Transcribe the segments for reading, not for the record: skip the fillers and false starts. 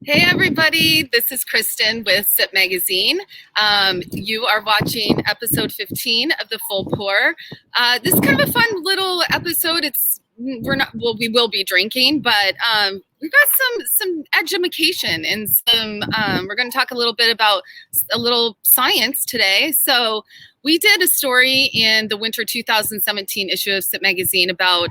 Hey everybody, this is Kristin with Sip Magazine. You are watching episode 15 of the Full Pour. This is kind of a fun little episode. We will be drinking, but we've got some education and we're going to talk a little bit about a little science today. So we did a story in the winter 2017 issue of Sip Magazine about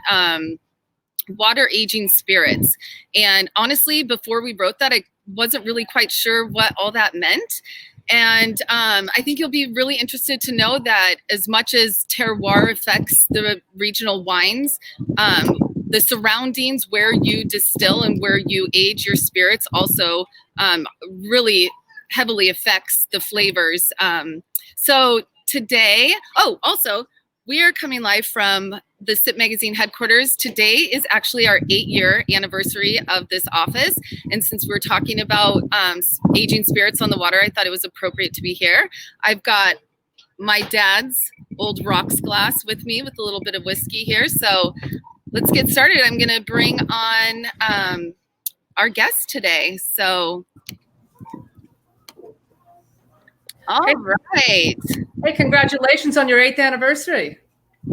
water aging spirits. And honestly, before we wrote that, I wasn't really quite sure what all that meant. And I think you'll be really interested to know that as much as terroir affects the regional wines, the surroundings where you distill and where you age your spirits also really heavily affects the flavors. So today, also, we are coming live from the Sip Magazine headquarters. Today is actually our 8-year anniversary of this office. And since we're talking about aging spirits on the water, I thought it was appropriate to be here. I've got my dad's old rocks glass with me with a little bit of whiskey here. So let's get started. I'm gonna bring on our guest today. So, all right. Hey, congratulations on your 8th anniversary.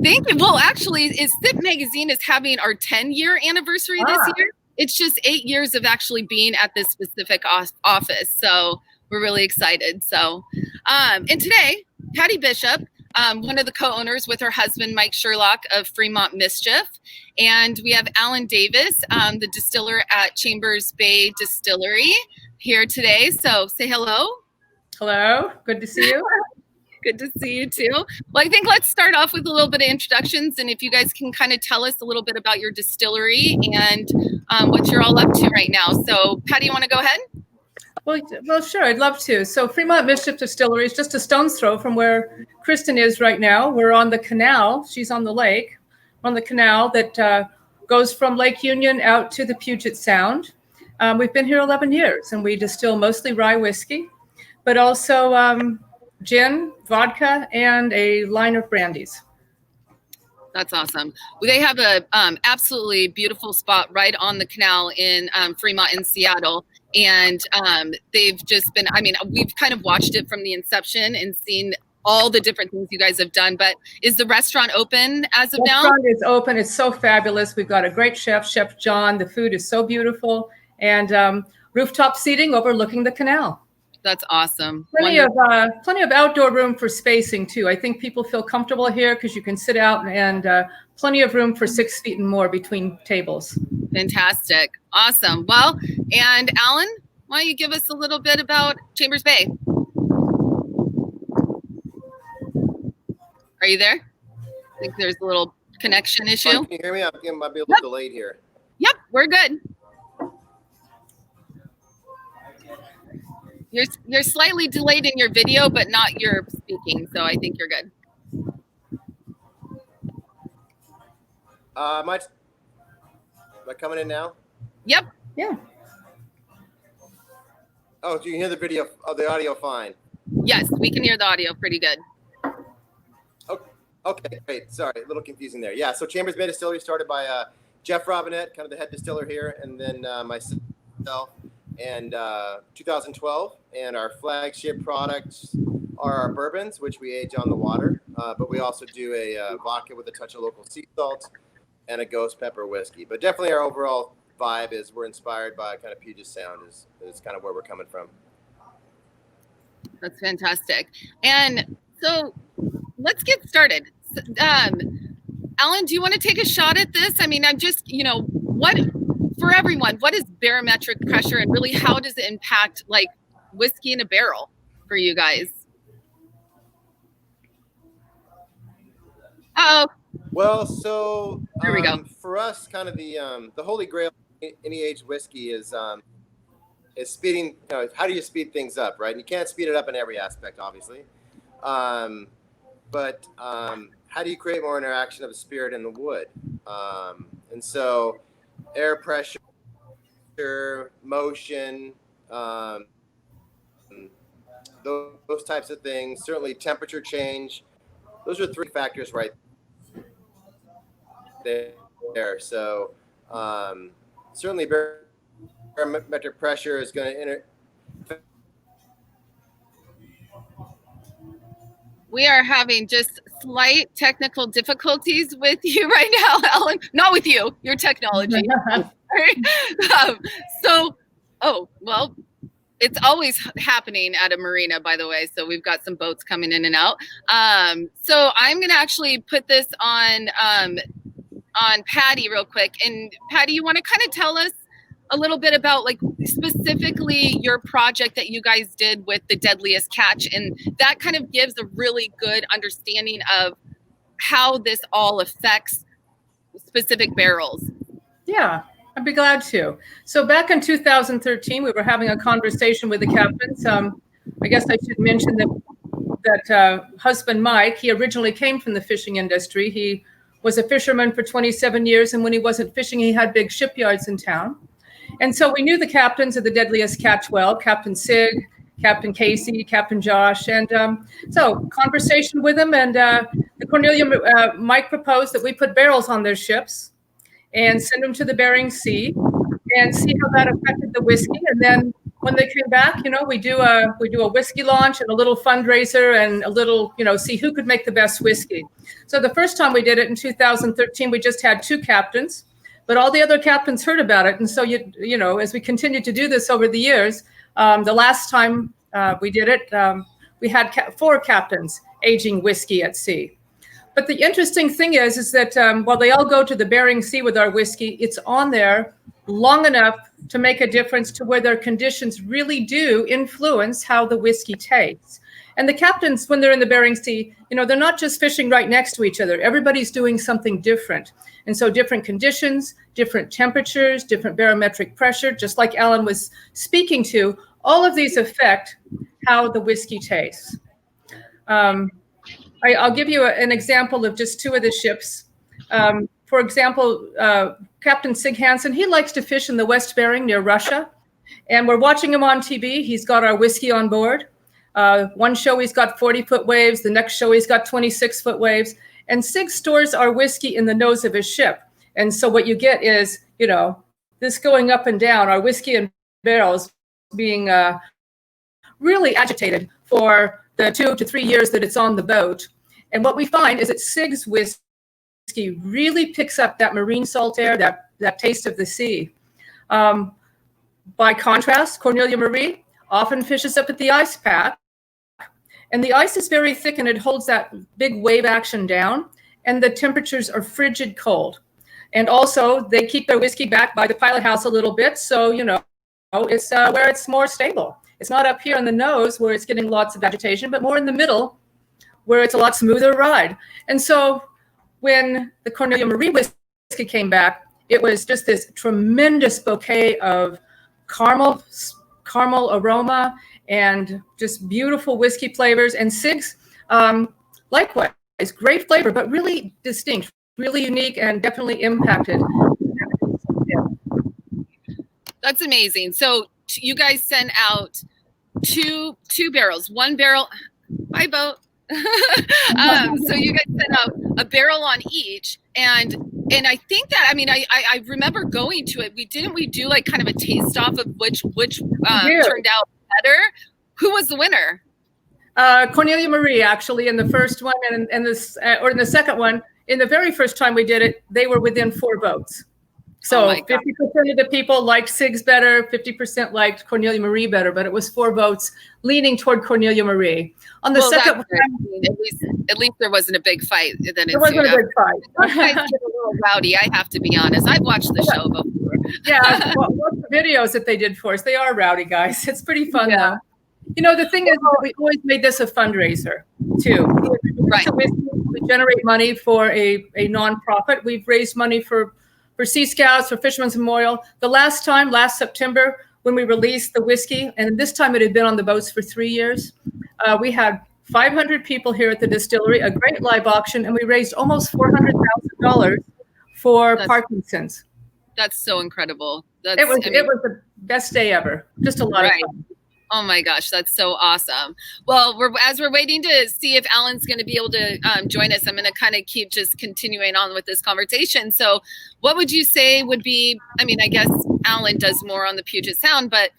Thank you. Well, actually, Sip Magazine is having our 10-year anniversary this year. It's just 8 years of actually being at this specific office. So we're really excited. So, and today, Patty Bishop, one of the co-owners with her husband, Mike Sherlock of Fremont Mischief. And we have Alan Davis, the distiller at Chambers Bay Distillery here today. So say hello. Hello, good to see you. Good to see you too. Well, I think let's start off with a little bit of introductions, and if you guys can kind of tell us a little bit about your distillery and what you're all up to right now. So, Patty, you want to go ahead? Well, sure, I'd love to. So, Fremont Mischief Distillery is just a stone's throw from where Kristin is right now. We're on the canal. She's on the lake, on the canal that goes from Lake Union out to the Puget Sound. We've been here 11 years, and we distill mostly rye whiskey, but also gin, vodka, and a line of brandies. That's awesome. Well, they have a absolutely beautiful spot right on the canal in Fremont in Seattle. And they've just been, I mean, we've kind of watched it from the inception and seen all the different things you guys have done. But is the restaurant open as of now? The restaurant is open. It's so fabulous. We've got a great chef, Chef John. The food is so beautiful. And rooftop seating overlooking the canal. That's awesome. Plenty of outdoor room for spacing too. I think people feel comfortable here because you can sit out, and plenty of room for 6 feet and more between tables. Fantastic. Awesome. Well, and Alan, why don't you give us a little bit about Chambers Bay? Are you there? I think there's a little connection issue. Can you hear me? I might be a little delayed here. Yep, we're good. You're slightly delayed in your video, but not your speaking, so I think you're good. Am I coming in now? Yep. Yeah. Oh, so you can hear the video, the audio fine? Yes, we can hear the audio pretty good. Okay, great. Sorry, a little confusing there. Yeah, so Chambers Bay Distillery started by Jeff Robinette, kind of the head distiller here, and then myself. And 2012, and our flagship products are our bourbons, which we age on the water, but we also do a vodka with a touch of local sea salt and a ghost pepper whiskey. But definitely our overall vibe is we're inspired by kind of Puget Sound is kind of where we're coming from. That's fantastic. And so let's get started. Alan, do you want to take a shot at this? I mean, I'm just, for everyone, what is barometric pressure, and really how does it impact like whiskey in a barrel for you guys? Oh. Well, so there we go. For us, kind of the holy grail in any aged whiskey is speeding. How do you speed things up, right? And you can't speed it up in every aspect, obviously, but how do you create more interaction of the spirit and the wood? And so air pressure, motion, those types of things. Certainly temperature change. Those are 3 factors right there. So certainly barometric pressure is going to We are having just slight technical difficulties with you right now, Ellen. Not with you, your technology. Oh, well, it's always happening at a marina, by the way. So we've got some boats coming in and out. So I'm going to actually put this on Patty real quick. And Patty, you want to kind of tell us a little bit about like specifically your project that you guys did with the deadliest catch, and that kind of gives a really good understanding of how this all affects specific barrels. Yeah, I'd be glad to. So back in 2013, we were having a conversation with the captains. I guess I should mention that husband Mike, he originally came from the fishing industry. He was a fisherman for 27 years, and when he wasn't fishing, he had big shipyards in town. And so we knew the captains of the deadliest catch well, Captain Sig, Captain Casey, Captain Josh. And so conversation with them, and the Cornelia Mike proposed that we put barrels on their ships and send them to the Bering Sea and see how that affected the whiskey. And then when they came back, you know, we do a whiskey launch and a little fundraiser and a little, you know, see who could make the best whiskey. So the first time we did it in 2013, we just had 2 captains. But all the other captains heard about it. And so, you know, as we continued to do this over the years, the last time we did it, we had 4 captains aging whiskey at sea. But the interesting thing is that while they all go to the Bering Sea with our whiskey, it's on there long enough to make a difference to where their conditions really do influence how the whiskey tastes. And the captains, when they're in the Bering Sea, you know, they're not just fishing right next to each other. Everybody's doing something different. And so different conditions, different temperatures, different barometric pressure, just like Alan was speaking to, all of these affect how the whiskey tastes. I'll give you an example of just 2 of the ships. For example, Captain Sig Hansen, he likes to fish in the West Bering near Russia. And we're watching him on TV. He's got our whiskey on board. One show he's got 40-foot waves. The next show he's got 26-foot waves. And Sig stores our whiskey in the nose of his ship. And so what you get is, you know, this going up and down, our whiskey and barrels being really agitated for the 2 to 3 years that it's on the boat. And what we find is that Sig's whiskey really picks up that marine salt air, that taste of the sea. By contrast, Cornelia Marie often fishes up at the ice pack. And the ice is very thick and it holds that big wave action down, and the temperatures are frigid cold. And also they keep their whiskey back by the pilot house a little bit. So, you know, it's where it's more stable. It's not up here in the nose where it's getting lots of agitation, but more in the middle where it's a lot smoother ride. And so when the Cornelia Marie whiskey came back, it was just this tremendous bouquet of caramel aroma and just beautiful whiskey flavors. And Sig's, likewise, great flavor, but really distinct, really unique, and definitely impacted. That's amazing. So you guys sent out two barrels, 1 barrel. Bye, boat. So you guys sent out a barrel on each, and I think that, I mean, I remember going to it. Didn't we do like kind of a taste off of which turned out better? Who was the winner? Cornelia Marie, actually, in the first one, and this, or in the second one. In the very first time we did it, they were within 4 votes. So 50% of the people liked Sig's better, 50% liked Cornelia Marie better, but it was 4 votes leaning toward Cornelia Marie. On the second one, at least there wasn't a big fight. Then there wasn't a big fight. Those guys get a little rowdy, I have to be honest. I've watched the show before. Yeah, watch the videos that they did for us. They are rowdy guys. It's pretty fun though. You know, the thing is, we always made this a fundraiser too. Right. We generate money for a nonprofit. We've raised money for Sea Scouts, for Fisherman's Memorial. The last September, when we released the whiskey, and this time it had been on the boats for 3 years, we had 500 people here at the distillery, a great live auction, and we raised almost $400,000 for Parkinson's. That's so incredible. It was the best day ever. Just a lot of fun. Oh my gosh, that's so awesome. Well, as we're waiting to see if Alan's going to be able to join us, I'm going to kind of keep just continuing on with this conversation. So what would you say would be, I mean, I guess Alan does more on the Puget Sound, but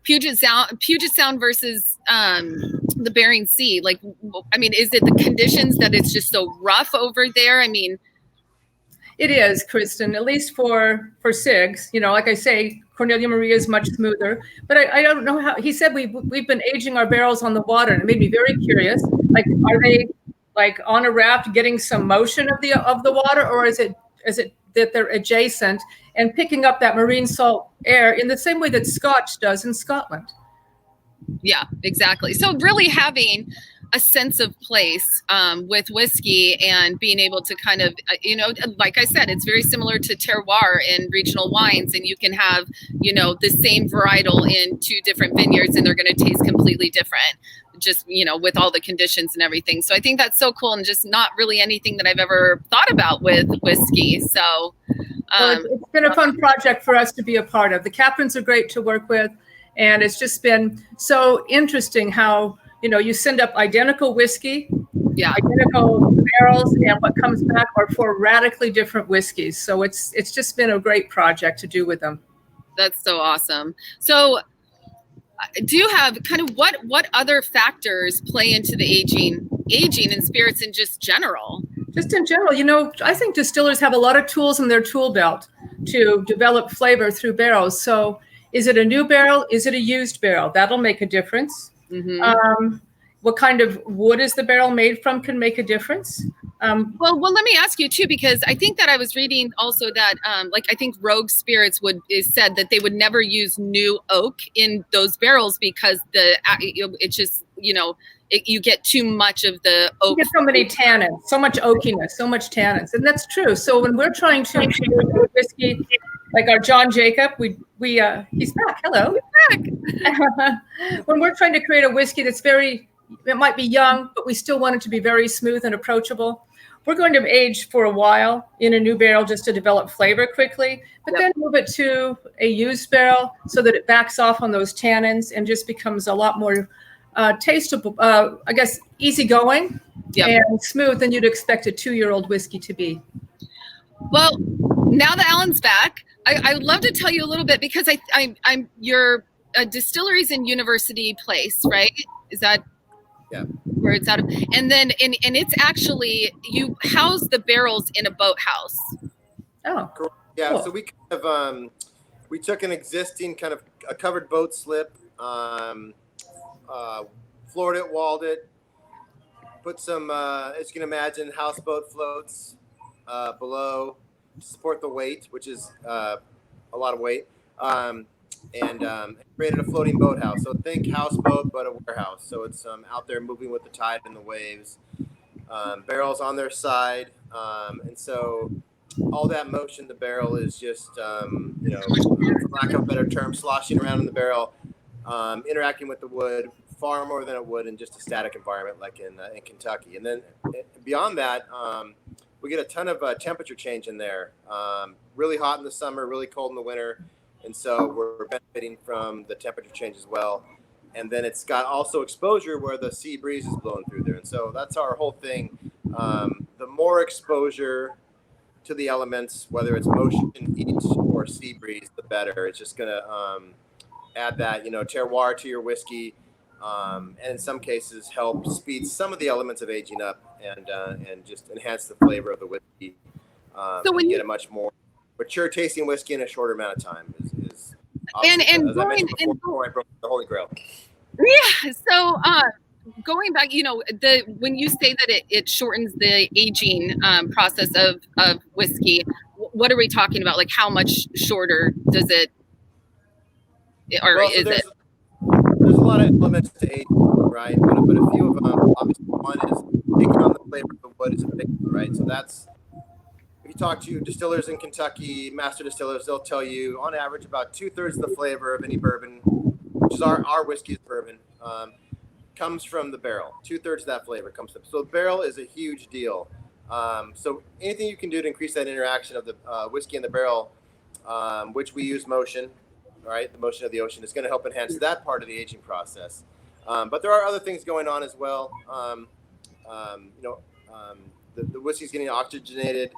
Puget Sound versus the Bering Sea. Like, I mean, is it the conditions that it's just so rough over there? I mean, it is, Kristin, at least for SIGs. You know, like I say, Cornelia Maria is much smoother. But I don't know how. He said we've been aging our barrels on the water, and it made me very curious. Like, are they like on a raft getting some motion of the water, or is it that they're adjacent and picking up that marine salt air in the same way that Scotch does in Scotland? Yeah, exactly. So really having a sense of place with whiskey and being able to kind of, you know, like I said, it's very similar to terroir in regional wines, and you can have, you know, the same varietal in two different vineyards and they're going to taste completely different, just, you know, with all the conditions and everything. So I think that's so cool, and just not really anything that I've ever thought about with whiskey. So well, it's been a fun project for us to be a part of. The captains are great to work with, and it's just been so interesting how, you know, you send up identical whiskey, identical barrels, and what comes back are four radically different whiskeys. So it's just been a great project to do with them. That's so awesome. So do you have kind of what other factors play into the aging in spirits in just general? Just in general, you know, I think distillers have a lot of tools in their tool belt to develop flavor through barrels. So is it a new barrel? Is it a used barrel? That'll make a difference. Mm-hmm. What kind of wood is the barrel made from can make a difference. Well, let me ask you too, because I think that I was reading also that, like, I think Rogue Spirits is said that they would never use new oak in those barrels because it's just, you know, you get too much of the oak. You get so many tannins, so much oakiness, so much tannins, and that's true. So when we're trying to create whiskey, like our John Jacob, he's back. Hello. He's back. When we're trying to create a whiskey that's it might be young, but we still want it to be very smooth and approachable, we're going to age for a while in a new barrel just to develop flavor quickly, but then move it to a used barrel so that it backs off on those tannins and just becomes a lot more tasteable, I guess, easygoing and smooth than you'd expect a 2-year-old whiskey to be. Well, now that Alan's back, I would love to tell you a little bit, because I'm your distillery's in University Place, right? Is that where it's out of? And then and it's actually, you house the barrels in a boathouse. Oh, yeah. Cool. So we kind of we took an existing kind of a covered boat slip, floored it, walled it, put some, as you can imagine, houseboat floats below to support the weight, which is a lot of weight, and created a floating boathouse. So think houseboat, but a warehouse. So it's out there moving with the tide and the waves, barrels on their side. And so all that motion, the barrel is just, you know, for lack of a better term, sloshing around in the barrel, interacting with the wood far more than it would in just a static environment like in Kentucky. And then beyond that, we get a ton of temperature change in there. Really hot in the summer, really cold in the winter. And so we're benefiting from the temperature change as well. And then it's got also exposure where the sea breeze is blowing through there. And so that's our whole thing. The more exposure to the elements, whether it's motion, heat, or sea breeze, the better. It's just going to add that, you know, terroir to your whiskey, and in some cases help speed some of the elements of aging up and just enhance the flavor of the whiskey. So when you get a much more mature tasting whiskey in a shorter amount of time is awesome. As I mentioned before I broke the Holy Grail. Yeah. So going back, you know, when you say that it shortens the aging process of whiskey, what are we talking about? Like, how much shorter does it, or well, so is it? There's a lot of elements to aging, right? But a few of them, obviously, one is taking on the flavor of the wood is a big one, right? So that's, if you talk to distillers in Kentucky, master distillers, they'll tell you on average about 2/3 of the flavor of any bourbon, which is our whiskey's bourbon, comes from the barrel. 2/3 of that flavor comes from. So the barrel is a huge deal. So anything you can do to increase that interaction of the whiskey and the barrel, which we use motion, right? The motion of the ocean is going to help enhance that part of the aging process. But there are other things going on as well. The whiskey's getting oxygenated.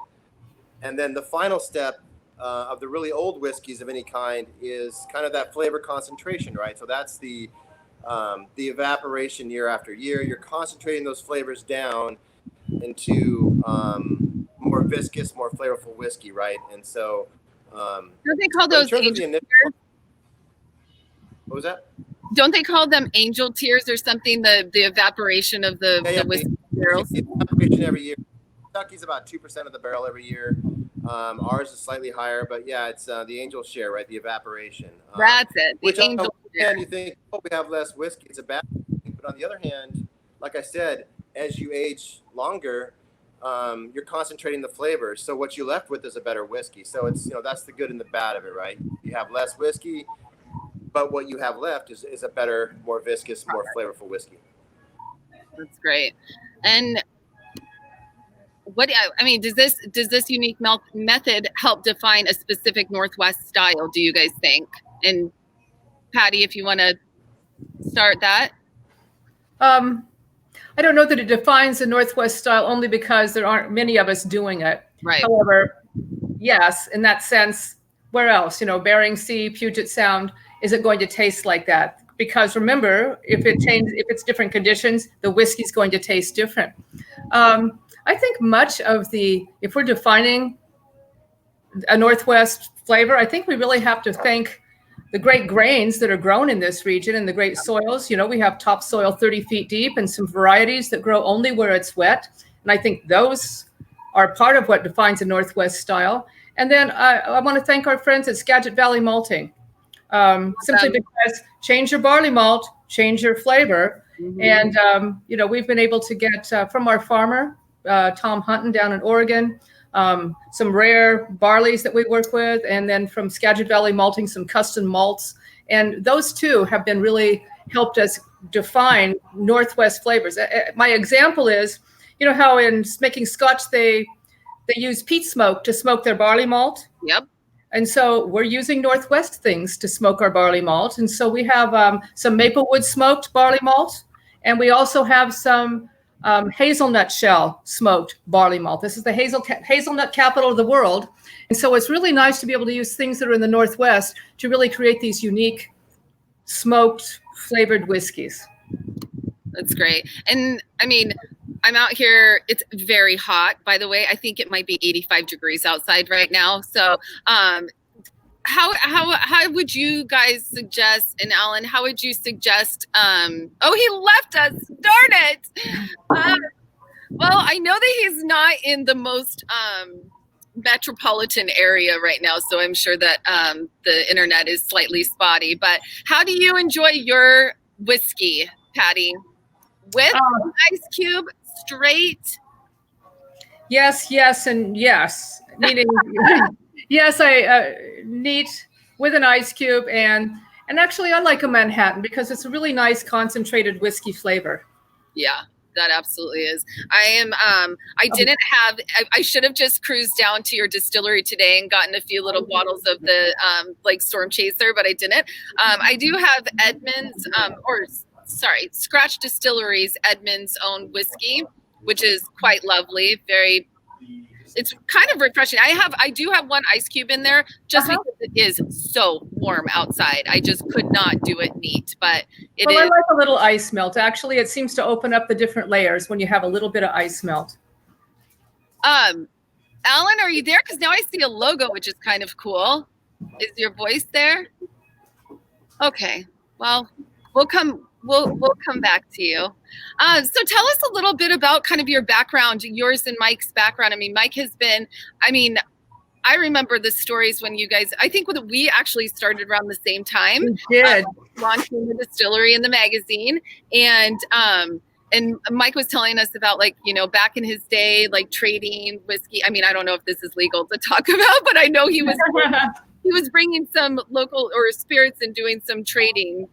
And then the final step of the really old whiskeys of any kind is kind of that flavor concentration, right? So that's the evaporation year after year. You're concentrating those flavors down into more viscous, more flavorful whiskey, right? And so, don't they call those angel tears? What was that? Don't they call them angel tears or something? The evaporation of the whiskey barrels. Evaporation every year. Kentucky's about 2% of the barrel every year. Ours is slightly higher, but yeah, it's the angel share, right? The evaporation. That's it. Which on the one hand, you think, oh, we have less whiskey. It's a bad thing. But on the other hand, like I said, as you age longer, you're concentrating the flavors. So what you left with is a better whiskey. So it's, that's the good and the bad of it, right? You have less whiskey, but what you have left is a better, more viscous, more flavorful whiskey. That's great. And does this unique method help define a specific Northwest style, do you guys think? And Patty, if you want to start that. I don't know that it defines the Northwest style, only because there aren't many of us doing it. Right. However, yes, in that sense, where else? Bering Sea, Puget Sound, is it going to taste like that? Because remember, if it's different conditions, the whiskey's going to taste different. I think much of if we're defining a Northwest flavor, I think we really have to thank the great grains that are grown in this region and the great soils. We have topsoil 30 feet deep and some varieties that grow only where it's wet. And I think those are part of what defines a Northwest style. And then I want to thank our friends at Skagit Valley Malting, simply because change your barley malt, change your flavor. Mm-hmm. And, we've been able to get from our farmer, Tom Hunton down in Oregon, some rare barleys that we work with, and then from Skagit Valley Malting, some custom malts. And those two have been really helped us define Northwest flavors. My example is, how in making Scotch, they use peat smoke to smoke their barley malt. Yep. And so we're using Northwest things to smoke our barley malt. And so we have some maplewood smoked barley malt, and we also have some hazelnut shell smoked barley malt. This is the hazelnut capital of the world. And so it's really nice to be able to use things that are in the Northwest to really create these unique smoked flavored whiskeys. That's great. And I'm out here. It's very hot, by the way. I think it might be 85 degrees outside right now. So how would you guys suggest, and Alan, how would you suggest, he left us, darn it. Well, I know that he's not in the most metropolitan area right now, so I'm sure that the internet is slightly spotty, but how do you enjoy your whiskey, Patty? With ice cube, straight? Yes, and yes. Meaning, yes, I neat with an ice cube, and actually I like a Manhattan because it's a really nice concentrated whiskey flavor. Yeah, that absolutely is. I should have just cruised down to your distillery today and gotten a few little bottles of the Storm Chaser, but I didn't. I do have Edmund's Scratch Distillery's Edmund's own whiskey, which is quite lovely. It's kind of refreshing. I do have one ice cube in there just because it is so warm outside. I just could not do it neat, but I like a little ice melt. Actually, it seems to open up the different layers when you have a little bit of ice melt. Alan, are you there? Because now I see a logo, which is kind of cool. Is your voice there? Okay. Well, we'll come back to you. So tell us a little bit about kind of your background, yours and Mike's background. Mike has been, I remember the stories when you guys, I think we actually started around the same time. We did. Launching the distillery in the magazine. And Mike was telling us about back in his day, trading whiskey. I don't know if this is legal to talk about, but I know he was bringing some local or spirits and doing some trading.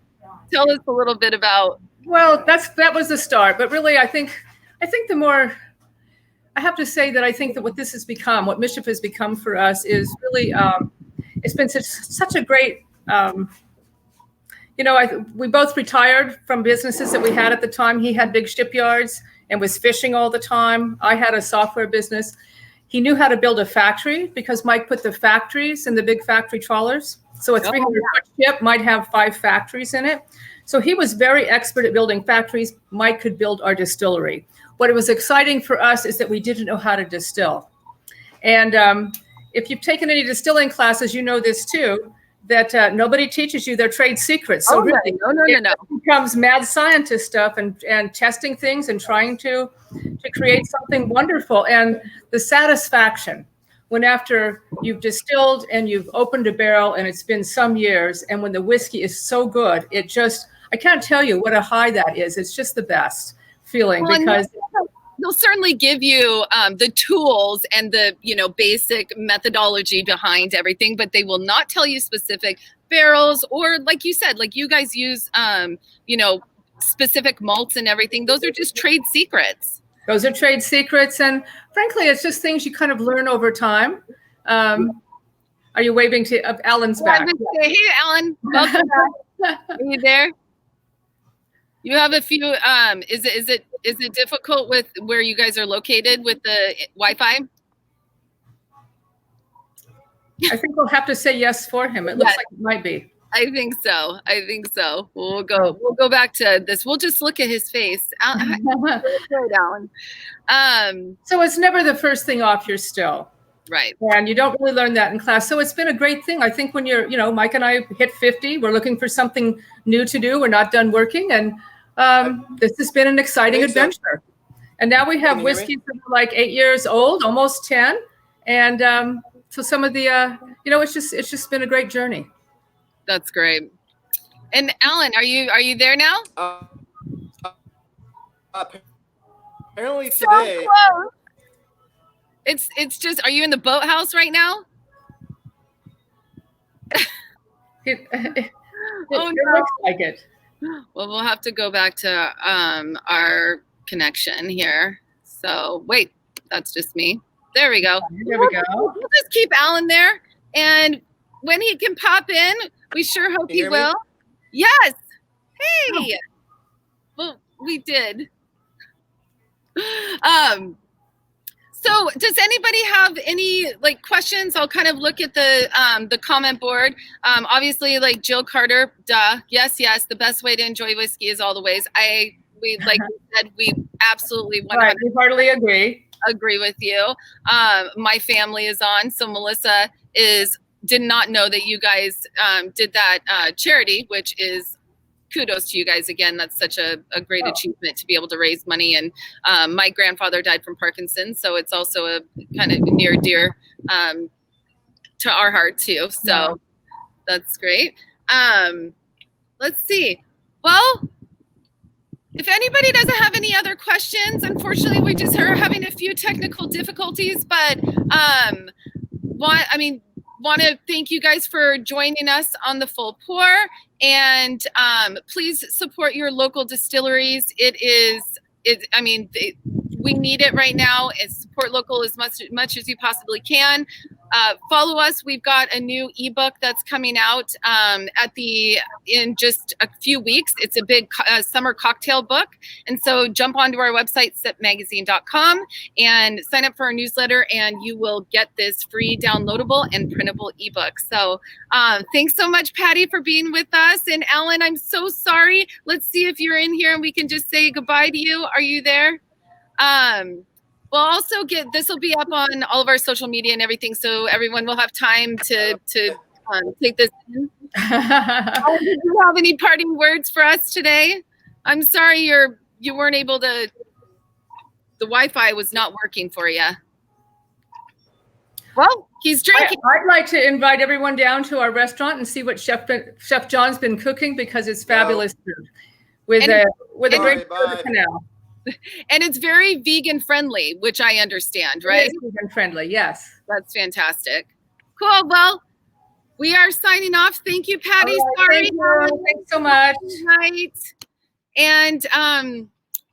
Tell us a little bit about. Well, that was the start, but really, I think the more, I have to say that I think that what this has become, what Mischief has become for us, is really, it's been such a great You know, we both retired from businesses that we had at the time. He had big shipyards and was fishing all the time. I had a software business. He knew how to build a factory because Mike put the factories in the big factory trawlers. So a 300-foot ship might have 5 factories in it. So he was very expert at building factories. Mike could build our distillery. What was exciting for us is that we didn't know how to distill. And if you've taken any distilling classes, you know this too, that nobody teaches you their trade secrets. So really, it becomes mad scientist stuff and testing things and trying to create something wonderful. And the satisfaction when after you've distilled and you've opened a barrel and it's been some years, and when the whiskey is so good, it just, I can't tell you what a high that is. It's just the best feeling because they'll certainly give you the tools and the, you know, basic methodology behind everything, but they will not tell you specific barrels or, like you said, like you guys use, you know, specific malts and everything. Those are just trade secrets. Those are trade secrets. And frankly, it's just things you kind of learn over time. Are you waving to Alan's back? Hey, Alan, welcome back. Are you there? You have a few, is it difficult with where you guys are located with the Wi-Fi? I think we'll have to say yes for him. It looks like it might be. I think so. We'll go back to this. We'll just look at his face. Alan. So it's never the first thing off your still. Right. And you don't really learn that in class. So it's been a great thing. I think when you're, you know, Mike and I hit 50, we're looking for something new to do. We're not done working. And this has been an exciting adventure. And now we have whiskeys that are like 8 years old, almost 10. And so some of the, you know, it's just been a great journey. That's great. And Alan, are you there now? Apparently today. So it's just, are you in the boathouse right now? It looks like it. Well, we'll have to go back to our connection here. So wait, that's just me. There we go. There we go. We'll just keep Alan there, and when he can pop in, we sure hope he will. Yes. Hey. Oh. Well, we did. So does anybody have any like questions? I'll kind of look at the comment board. Obviously, like Jill Carter, yes, the best way to enjoy whiskey is all the ways. We like we said, we absolutely 100% right, we heartily agree with you. My family is on, so Melissa did not know that you guys did that charity, which is kudos to you guys again. That's such a great achievement to be able to raise money. And my grandfather died from Parkinson's, so it's also a kind of near dear to our heart too. So that's great. Let's see. Well, if anybody doesn't have any other questions, unfortunately, we just are having a few technical difficulties, but want to thank you guys for joining us on the Full Pour, and please support your local distilleries. We need it right now, and support local as much as you possibly can. Follow us. We've got a new ebook that's coming out in just a few weeks. It's a big summer cocktail book. And so jump onto our website, sipmagazine.com, and sign up for our newsletter, and you will get this free downloadable and printable ebook. So thanks so much, Patty, for being with us. And Alan, I'm so sorry. Let's see if you're in here and we can just say goodbye to you. Are you there? We'll also this will be up on all of our social media and everything, so everyone will have time to take this in. Do you have any parting words for us today? I'm sorry you weren't able to. The Wi-Fi was not working for you. Well, he's drinking. I'd like to invite everyone down to our restaurant and see what Chef John's been cooking, because it's fabulous food with a great canal. And it's very vegan friendly, which I understand, right? It is vegan friendly, yes. That's fantastic. Cool. Well, we are signing off. Thank you, Patty. Sorry. Thanks so much. Night. And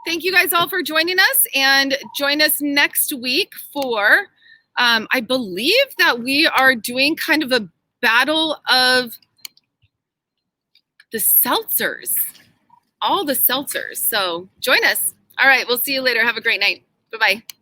thank you guys all for joining us. And join us next week for, I believe that we are doing kind of a battle of the seltzers, all the seltzers. So join us. All right, we'll see you later. Have a great night. Bye-bye.